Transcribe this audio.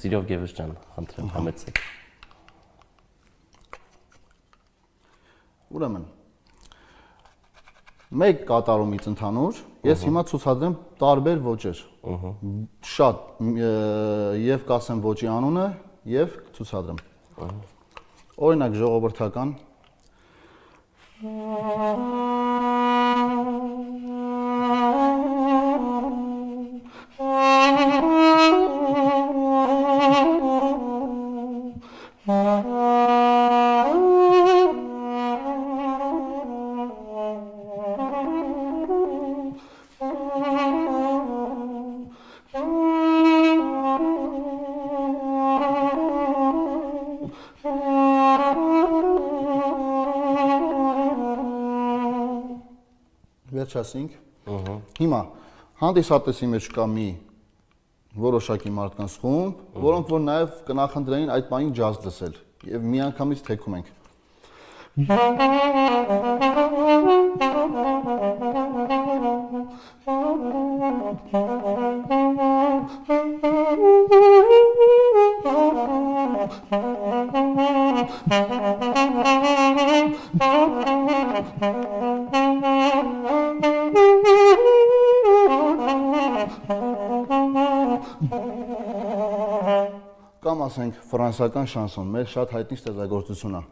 Սիրով Գևորգ ջան, խնդրեմ, համեցեք։ Ուրեմն մեկ կատարումից ընդհանուր ես հիմա ցուցադրեմ տարբեր ոճեր։ Շատ եւ կասեմ ոճի անունը եւ ցուցադրեմ։ Օրինակ ժողովրդական վերջացինք։ Հիմա հանդիսատեսի մեջ կա մի որոշակի մարդկանց խումբ, որոնք որ նաև կնախընտրեին այդ բանին ջազ լսել եւ միանգամից թեքում ենք։ Կամ ասենք ֆրանսիական շանսոն, մեր շատ հայտնի ստեղծագործություն է։